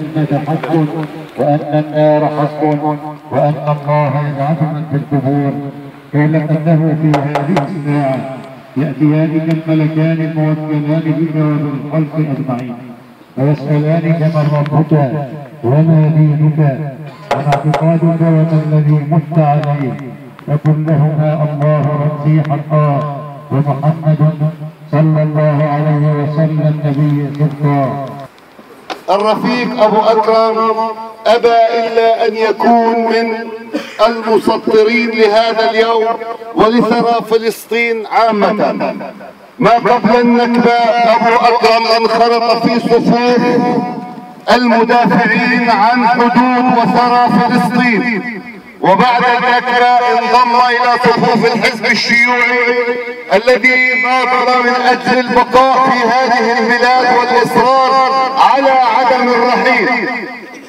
الجنة حق وأن النار حق وأن الله يبعث من في القبور. اعلم أنه في هذه الساعة يأتيان الملكان الموكلان بك وبالخلق أجمعين ويسألانك من ربك وما دينك وما اعتقادك وما الذي مت عليه، فقل لهما الله ربي حقا ومحمد صلى الله عليه وسلم نبي صدقا. الرفيق أبو أكرم أبى إلا أن يكون من المسطرين لهذا اليوم ولثرى فلسطين عامة. ما قبل النكبة أبو أكرم انخرط في صفوف المدافعين عن حدود وثرى فلسطين، وبعد النكبة انضم إلى صفوف الحزب الشيوعي الذي ناضل من أجل البقاء في هذه البلاد والإصرار على عدم الرحيل،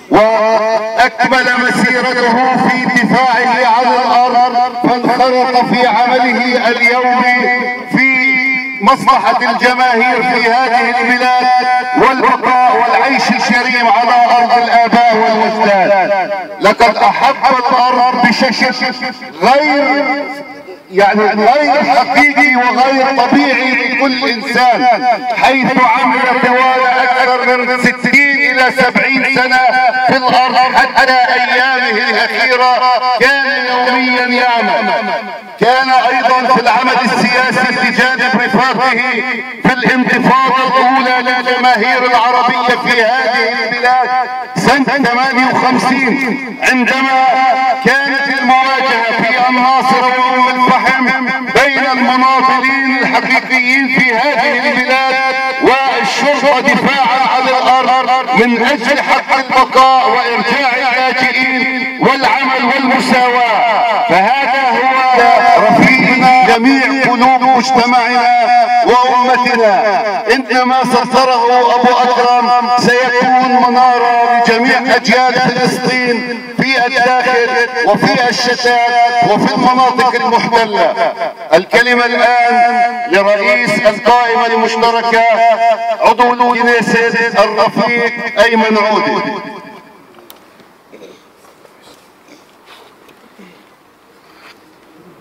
وأكمل مسيرته في دفاعه عن الأرض، فانخرط في عمله اليومي في مصلحة الجماهير في هذه البلاد والبقاء والعيش الكريم على أرض الآباء والأجداد. لقد أحب الأرض بشكل غير حقيقي وغير طبيعي لكل إنسان، حيث عمل طوال أكثر من 60 إلى 70 سنة في الأرض حتى أيامه الأخيرة كان يوميا يعمل. كان أيضا في العمل السياسي بجانب رفاقه في الانتفاضة الأولى للجماهير العربية في هذه البلاد سنة 58، عندما كانت المواجهة في الناصرة وأم الفحم بين المناضلين الحقيقيين في هذه البلاد والشرطة دفاعا عن الأرض من أجل حق البقاء وإرجاع اللاجئين والعمل والمساواة. فهذا هو رفيقنا جميع قلوب مجتمعنا وأمتنا. إنما سطره أبو أكرم سيكون منارة لجميع أجيال فلسطين في الداخل وفي الشتات وفي المناطق المحتلة. الكلمة الآن لرئيس القائمة المشتركة عضو الكنيست الرفيق أيمن عودة.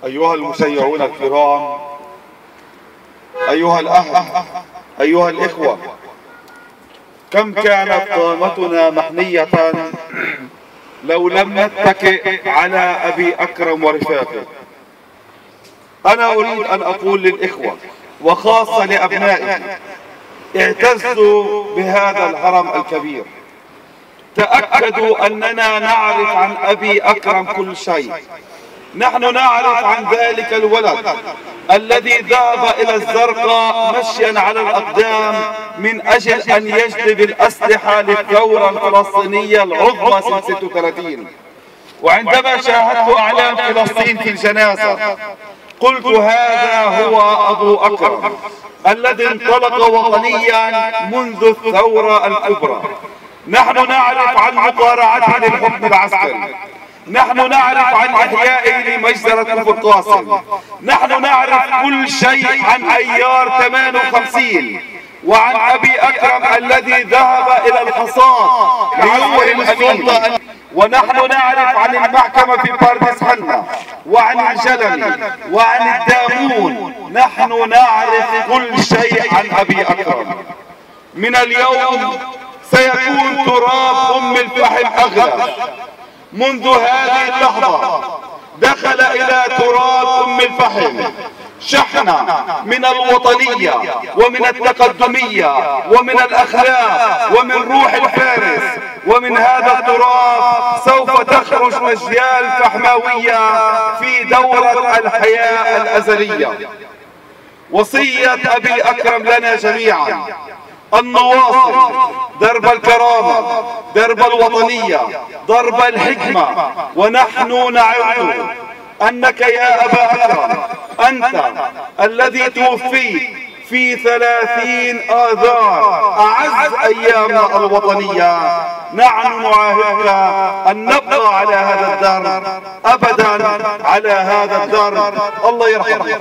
أيها المسيرون الكرام، أيها الأهل، أيها الإخوة، كم كانت قامتنا محنية لو لم نتكئ على أبي أكرم ورفاقه. أنا أريد أن أقول للإخوة وخاصة لأبنائي: اعتزوا بهذا الهرم الكبير، تأكدوا أننا نعرف عن أبي أكرم كل شيء. نحن نعرف عن ذلك الولد الذي ذهب إلى الزرقاء مشيا على الأقدام من أجل أن يجلب الأسلحة للثورة الفلسطينية العظمى سنة 36. وعندما شاهدت أعلام فلسطين في الجنازة قلت: هذا هو أبو أكرم الذي انطلق وطنيا منذ الثورة الكبرى. نحن نعرف عن مقارعته للحكم العسكري، نحن نعرف عن إحيائه لمجزرة كفر قاسم، نحن نعرف كل شيء عن أيار 58 وعن أبي أكرم الذي ذهب إلى الحصاد ليوم السلطة، ونحن نعرف عن المحكمة في بارديس حنا وعن الجلمي وعن الدامون. نحن نعرف كل شيء عن أبي أكرم. من اليوم سيكون تراب أم الفحم أغلى. منذ هذه اللحظة دخل إلى تراب أم الفحم شحنة من الوطنية ومن التقدمية ومن الأخلاق ومن روح الفارس، ومن هذا التراب سوف تخرج أجيال فحماوية في دورة الحياة الأزلية. وصية أبي أكرم لنا جميعا أن نواصل درب الكرامة، درب الوطنية، درب الحكمة، ونحن نعد أنك يا أبا أكرم أنت الذي توفيت في 30 آذار أعز أيامنا الوطنية. نحن نعاهدك أن نبقى على هذا الدرب أبدا، على هذا الدرب. الله يرحمك.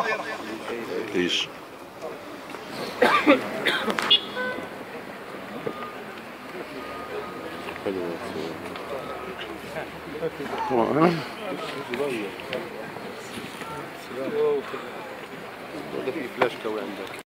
في فلاش كوي عندك.